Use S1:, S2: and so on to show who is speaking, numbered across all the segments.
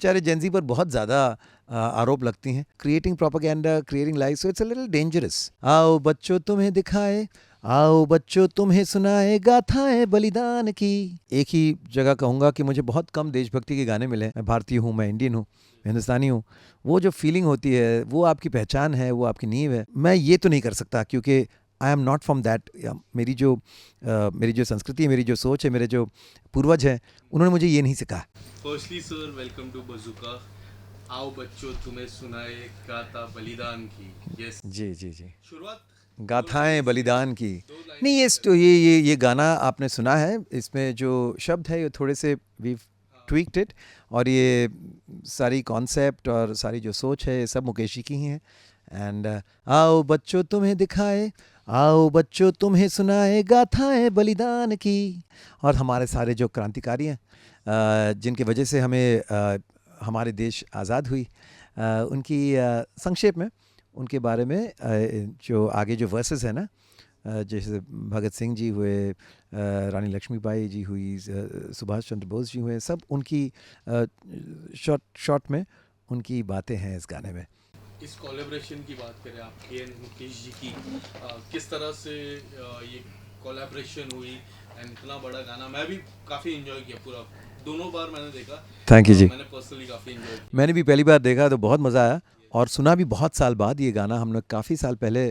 S1: बेचारे जेंजी पर बहुत ज़्यादा आरोप लगती हैं, creating propaganda, creating lies, so it's a little dangerous. आओ बच्चों तुम्हें दिखाए, आओ बच्चों तुम्हें सुनाए गाथाएं बलिदान की। एक ही जगह कहूँगा कि मुझे बहुत कम देशभक्ति के गाने मिले हैं। मैं भारतीय हूँ, मैं इंडियन हूँ, हिंदुस्तानी हूँ। वो जो फीलिंग होती है, वो आपकी पहचान है, वो आपकी नींव है। मैं ये तो नहीं कर सकता क्योंकि I am not from that. मेरी जो संस्कृति है, मेरी जो सोच है, मेरे जो पूर्वज हैं, उन्होंने मुझे ये नहीं सिखाया।
S2: फर्स्टली सर, वेलकम टू बजुका। आओ बच्चों तुम्हें सुनाए गाथा बलिदान की। यस,
S1: जी जी जी,
S2: शुरुआत
S1: गाथाएं बलिदान की।
S2: दो
S1: नहीं,
S2: लाइनें
S1: ये गाना आपने सुना है, इसमें जो शब्द है ये थोड़े से वी ट्वीक्ड इट, और ये सारी कॉन्सेप्ट और सारी जो सोच है ये सब मुकेश जी की ही है। एंड आओ बच्चों तुम्हें दिखाए, आओ बच्चों तुम्हें सुनाए गाथाएं बलिदान की। और हमारे सारे जो क्रांतिकारी हैं, जिनकी वजह से हमें हमारे देश आज़ाद हुई, उनकी संक्षेप में उनके बारे में जो आगे जो वर्सेस है ना, जैसे भगत सिंह जी हुए, रानी लक्ष्मीबाई जी हुई, सुभाष चंद्र बोस जी हुए, सब उनकी शॉर्ट में उनकी बातें हैं इस गाने में।
S2: इस कोलैबोरेशन की बात करें आपके एंड मुकेश जी की, किस तरह से ये कोलैबोरेशन हुई एंड इतना बड़ा गाना मैं भी काफ़ी इन्जॉय किया पूरा, दोनों बार मैंने देखा।
S1: थैंक यू जी।
S2: मैंने पर्सनली काफ़ी इन्जॉय किया।
S1: मैंने भी पहली बार देखा तो बहुत मज़ा आया, और सुना भी बहुत साल बाद। ये गाना हम लोग काफ़ी साल पहले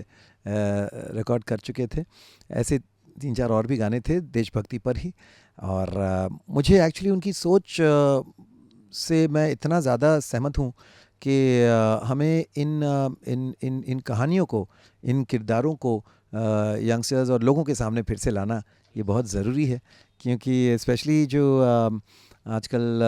S1: रिकॉर्ड कर चुके थे। ऐसे 3-4 और भी गाने थे देशभक्ति पर ही, और मुझे एक्चुअली उनकी सोच से मैं इतना ज़्यादा सहमत हूँ कि हमें इन कहानियों को, इन किरदारों को यंगस्टर्स और लोगों के सामने फिर से लाना ये बहुत ज़रूरी है, क्योंकि स्पेशली जो आजकल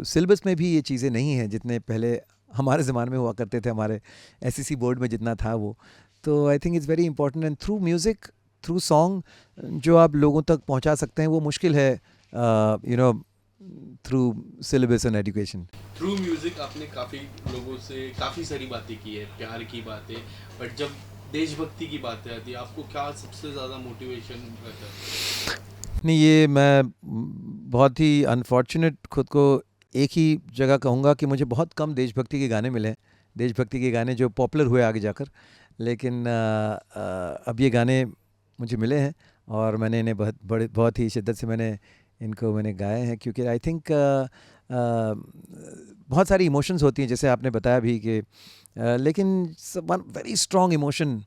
S1: सिलेबस में भी ये चीज़ें नहीं हैं जितने पहले हमारे ज़माने में हुआ करते थे, हमारे एसएससी बोर्ड में जितना था वो। तो I think it's very important, and through music, through song जो आप लोगों तक पहुंचा सकते हैं वो मुश्किल है through syllabus and education.
S2: Through music आपने काफ़ी लोगों से काफ़ी सारी बातें की है, प्यार की बातें, बट जब देशभक्ति की बातें आती है आपको क्या सबसे ज़्यादा मोटिवेशन रहता है?
S1: नहीं, ये मैं बहुत ही अनफॉर्चुनेट खुद को एक ही जगह कहूँगा कि मुझे बहुत कम देशभक्ति के गाने मिले हैं, देशभक्ति के गाने जो पॉपुलर हुए आगे जाकर। लेकिन अब ये गाने मुझे मिले हैं, और मैंने इन्हें बहुत ही शिद्दत से मैंने गाए हैं, क्योंकि आई थिंक बहुत सारी इमोशंस होती हैं, जैसे आपने बताया भी कि लेकिन वन वेरी स्ट्रॉन्ग इमोशन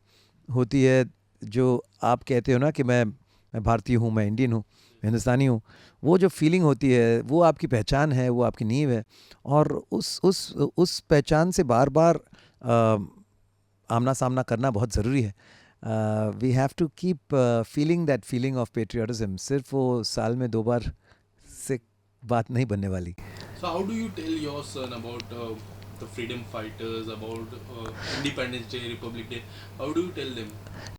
S1: होती है जो आप कहते हो ना कि मैं भारतीय हूँ, मैं इंडियन हूँ, हिंदुस्तानी हूँ। वो जो फीलिंग होती है, वो आपकी पहचान है, वो आपकी नींव है, और उस पहचान से बार बार आमना सामना करना बहुत ज़रूरी है। We have to keep feeling that feeling of patriotism. सिर्फ वो साल में 2 बार से बात नहीं बनने वाली।
S2: So how do you tell your son about the freedom fighters, about Independence Day, Republic Day? How do you tell them?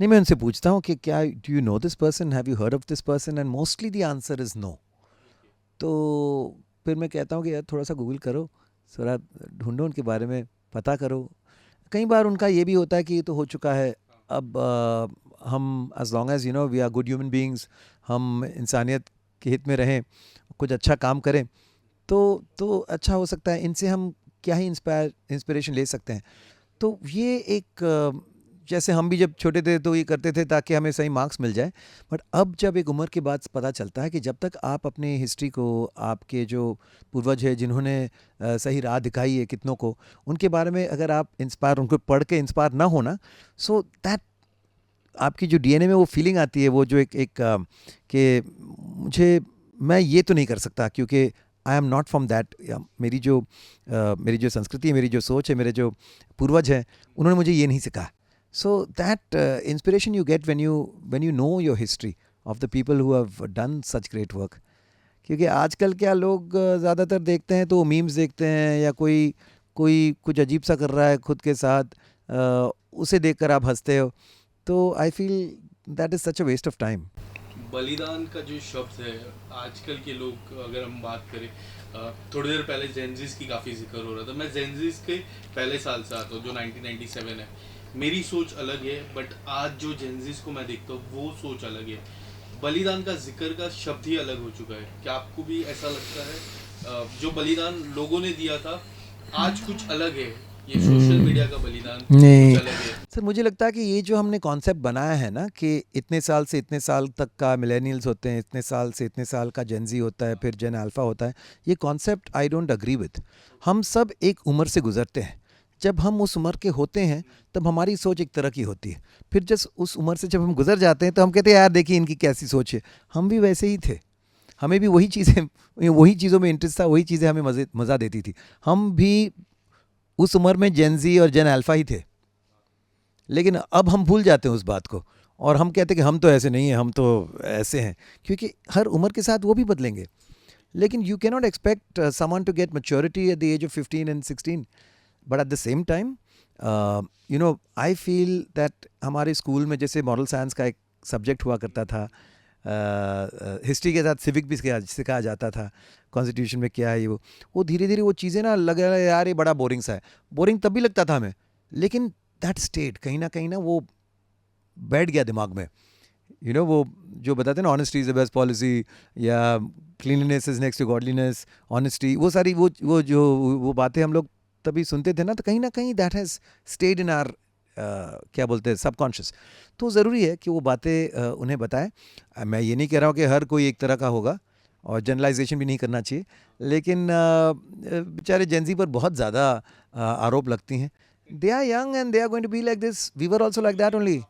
S1: नहीं, मैं उनसे पूछता हूँ कि क्या do you know this person, have you heard of this person, and mostly the answer is no. तो फिर मैं कहता हूँ कि यार थोड़ा सा गूगल करो, थोड़ा ढूंढो उनके बारे में, पता करो। कई बार उनका ये भी होता है कि ये तो हो चुका है, अब हम as long as we are good human beings, हम इंसानियत के हित में रहें, कुछ अच्छा काम करें, तो अच्छा हो सकता है। इनसे हम क्या ही इंस्पिरेशन ले सकते हैं। तो ये एक जैसे हम भी जब छोटे थे तो ये करते थे ताकि हमें सही मार्क्स मिल जाए, बट अब जब एक उम्र के बाद पता चलता है कि जब तक आप अपनी हिस्ट्री को, आपके जो पूर्वज है जिन्होंने सही राह दिखाई है कितनों को, उनके बारे में अगर आप उनको पढ़ के इंस्पायर ना होना, सो दैट आपकी जो डीएनए में वो फीलिंग आती है, वो जो कि मैं ये तो नहीं कर सकता क्योंकि I am not from that. मेरी जो संस्कृति है, मेरी जो सोच है, मेरे जो पूर्वज हैं, उन्होंने मुझे ये नहीं सिखाया। So that inspiration you get when you know your history of the people who have done such great work। क्योंकि आजकल क्या लोग ज़्यादातर देखते हैं तो मीम्स देखते हैं, या कोई कोई कुछ अजीब सा कर रहा है खुद के साथ, उसे देखकर आप हंसते हो। तो I feel that is such a waste of time.
S2: बलिदान का जो शब्द है, आजकल के लोग अगर हम बात करें, थोड़ी देर पहले जेनजीज की काफ़ी जिक्र हो रहा था। मैं जेनजीज के पहले साल से आता हूँ जो 1997 है। मेरी सोच अलग है, बट आज जो जेनजीज को मैं देखता हूँ वो सोच अलग है। बलिदान का जिक्र का शब्द ही अलग हो चुका है। क्या आपको भी ऐसा लगता है? जो बलिदान लोगों ने दिया था आज कुछ अलग है, ये सोशल मीडिया का बलिदान
S1: नहीं
S2: कुछ अलग है।
S1: सर, मुझे लगता है कि ये जो हमने कॉन्सेप्ट बनाया है ना कि इतने साल से इतने साल तक का मिलेनियल्स होते हैं, इतने साल से इतने साल का जेनजी होता है, फिर जेन अल्फ़ा होता है, ये concept I don't agree with. हम सब एक उम्र से गुजरते हैं। जब हम उस उम्र के होते हैं तब हमारी सोच एक तरह की होती है। फिर जब उस उम्र से जब हम गुजर जाते हैं तो हम कहते हैं यार देखिए इनकी कैसी सोच है। हम भी वैसे ही थे, हमें भी वही चीज़ों में इंटरेस्ट था, वही चीज़ें हमें मज़ा देती थी। हम भी उस उम्र में जेन जी और जेन अल्फ़ा ही थे, लेकिन अब हम भूल जाते हैं उस बात को और हम कहते हैं कि हम तो ऐसे नहीं हैं, हम तो ऐसे हैं, क्योंकि हर उम्र के साथ वो भी बदलेंगे। लेकिन you can not expect someone to get maturity at the age of 15 and 16, but at the same time I feel that हमारे स्कूल में जैसे मॉरल साइंस का एक सब्जेक्ट हुआ करता था, हिस्ट्री के साथ सिविक भी सिखाया जाता था, कॉन्स्टिट्यूशन में क्या है ये वो धीरे धीरे वो चीज़ें ना लग रहा है यार ये बड़ा बोरिंग सा है। बोरिंग तब भी लगता था हमें, लेकिन दैट स्टेट कहीं ना वो बैठ गया दिमाग में। वो जो बताते हैं ना, honesty is the best policy, या cleanliness is next to godliness, honesty, वो सारी वो जो वो बातें हम लोग तभी सुनते थे ना, तो कहीं that has stayed in are क्या बोलते हैं सबकॉन्शियस। तो ज़रूरी है कि वो बातें उन्हें बताएं। मैं ये नहीं कह रहा हूँ कि हर कोई एक तरह का होगा और जनरलाइजेशन भी नहीं करना चाहिए, लेकिन बेचारे जेंजी पर बहुत ज़्यादा आरोप लगती हैं। They are young and they are going to be like this, we were also like that only,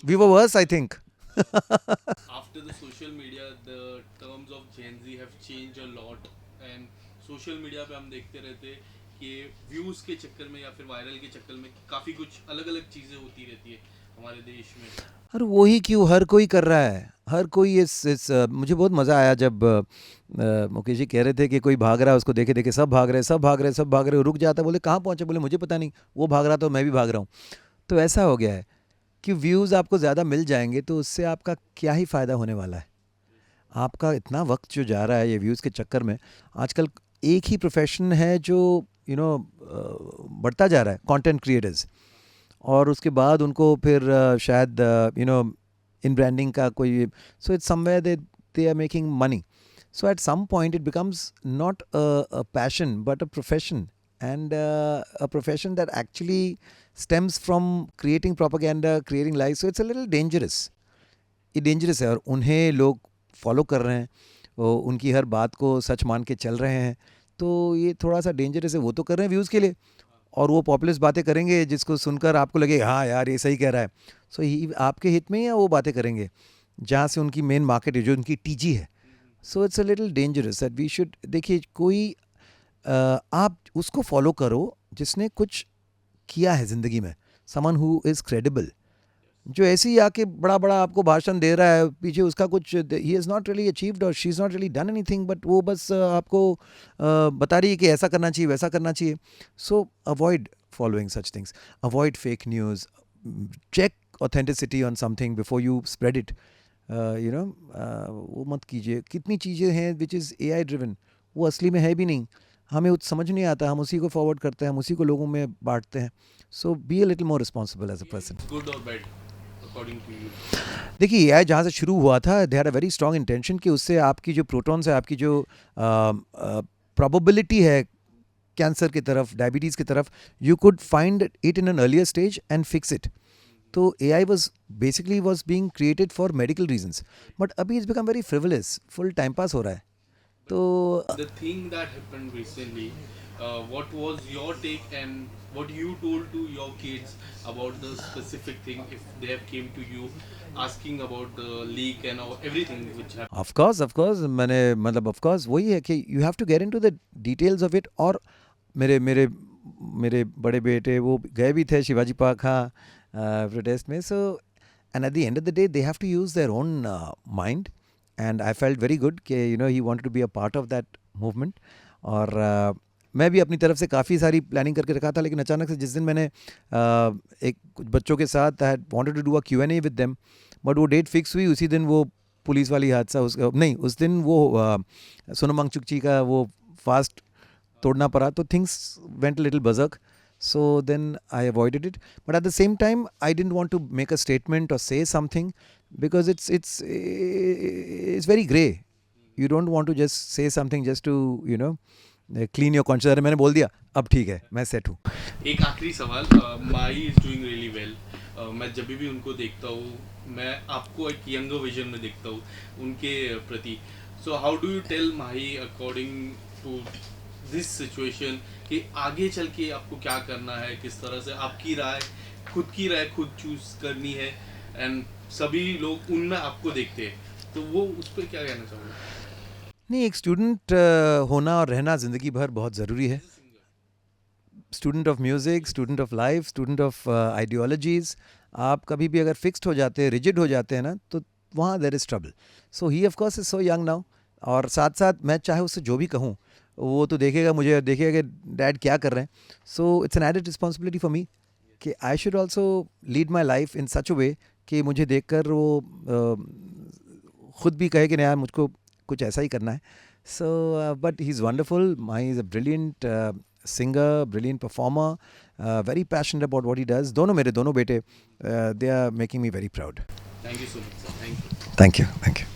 S1: we were worse I think.
S2: After the social media, the terms of Gen Z have changed a lot, and social media पे हम देखते रहते हैं कि views के चक्कर में या फिर वायरल के चक्कर में काफ़ी कुछ अलग अलग चीज़ें होती रहती है हमारे देश में।
S1: और वही क्यों हर कोई कर रहा है, हर कोई मुझे बहुत मज़ा आया जब मुकेश जी कह रहे थे कि कोई भाग रहा है, उसको देखे देखे सब भाग रहे हैं, सब भाग रहे हैं, सब भाग रहे हैं, रुक जाता है, बोले कहाँ पहुँचे, बोले मुझे पता नहीं, वो भाग रहा तो मैं भी भाग रहा हूँ। तो ऐसा हो गया है कि व्यूज़ आपको ज़्यादा मिल जाएंगे तो उससे आपका क्या ही फ़ायदा होने वाला है। आपका इतना वक्त जो जा रहा है ये व्यूज़ के चक्कर में, आजकल एक ही प्रोफेशन है जो बढ़ता जा रहा है, कंटेंट क्रिएटर्स, और उसके बाद उनको फिर शायद इन ब्रांडिंग का कोई, so it's somewhere they are making money. So at some point it becomes not a passion but a profession, and a profession that actually stems from creating propaganda, creating lies. So it's a little dangerous. ये dangerous है और उन्हें लोग follow कर रहे हैं, उनकी हर बात को सच मान के चल रहे हैं, तो ये थोड़ा सा डेंजरस है। वो तो कर रहे हैं व्यूज़ के लिए, और वो पॉपुलिस्ट बातें करेंगे जिसको सुनकर आपको लगे हाँ यार ये सही कह रहा है। सो आपके हित में, या वो बातें करेंगे जहाँ से उनकी मेन मार्केट है, जो उनकी टीजी है। So it's a little dangerous that we should, देखिए कोई आप उसको फॉलो करो जिसने कुछ किया है ज़िंदगी में, समन हु इज़ क्रेडिबल। जो ऐसे ही आके बड़ा बड़ा आपको भाषण दे रहा है, पीछे उसका कुछ, he is not really achieved और she is not really done anything, but वो बस आपको बता रही है कि ऐसा करना चाहिए, वैसा करना चाहिए। So avoid following such things, avoid fake news, check authenticity on something before you spread it. वो मत कीजिए। कितनी चीज़ें हैं विच इज़ AI ड्रिवन, वो असली में है भी नहीं, हमें समझ नहीं आता, हम उसी को फॉरवर्ड करते हैं, हम उसी को लोगों में बांटते हैं। So be a little more responsible as a person.
S2: Good और बैड अकॉर्डिंग टू यू?
S1: देखिए AI जहाँ से शुरू हुआ था, they had a very strong intention कि उससे आपकी जो प्रोटॉन्स है, आपकी जो प्रोबेबिलिटी है कैंसर की तरफ, डायबिटीज़ की तरफ, you could find it in an earlier stage and fix it. तो AI was being created for medical reasons, but अभी it's become very frivolous, full time pass हो रहा है। तो
S2: The thing that happened recently, what was your take and what you told to your kids about the specific thing if they have came to you asking about the leak and everything which happened?
S1: Of course मैंने, मतलब of course वही है कि you have to get into the details of it. और मेरे मेरे मेरे बड़े बेटे वो गए भी थे शिवाजी पार्क, हाँ, प्रोटेस्ट में। So and at the end of the day they have to use their own mind, and I felt very good कि he wanted to be a part of that movement. और मैं भी अपनी तरफ से काफ़ी सारी प्लानिंग करके रखा था, लेकिन अचानक से जिस दिन मैंने एक कुछ बच्चों के साथ I wanted to do a Q&A with them, but वो डेट फिक्स हुई, उसी दिन वो पुलिस वाली हादसा, उस दिन वो सोनम वांगचुक जी का वो फास्ट तोड़ना पड़ा, तो things went little बजर्क। So then I avoided it, but at the same time I didn't want to make a statement or say something because it's very gray. You don't want to just say something just to, clean your conscience. अरे मैंने बोल दिया, अब ठीक है, मैं set हूँ.
S2: एक आखिरी सवाल, माही इज डूइंग रियली वेल. मैं जब भी उनको देखता हूँ, मैं आपको एक यंगर विजन में देखता हूँ उनके प्रति. So how do you tell Mahi according to this situation कि आगे चल के आपको क्या करना है, किस तरह से आपकी राय, खुद की राय खुद चूज करनी है, एंड सभी लोग उनमें आपको देखते हैं, तो वो उस पर क्या कहना चाहोगे?
S1: नहीं, एक स्टूडेंट होना और रहना ज़िंदगी भर बहुत ज़रूरी है. Student of music, student of life, student of ideologies. आप कभी भी अगर फिक्स्ड हो जाते हैं, रिजिड हो जाते हैं ना, तो वहाँ there is trouble. So he of course is so young now. और साथ साथ मैं चाहे उससे जो भी कहूँ, वो तो देखेगा, मुझे देखेगा कि डैड क्या कर रहे हैं. So it's an added responsibility for me कि I should also lead my life in such a way कि मुझे देख कर वो खुद भी कहे कि नहीं यार, मुझको कुछ ऐसा ही करना है. So but he is wonderful. Mahi is a brilliant singer, brilliant performer, very passionate about what he does. दोनों मेरे दोनों बेटे, they are making me very proud.
S2: Thank you so much, sir. Thank you.
S1: Thank you.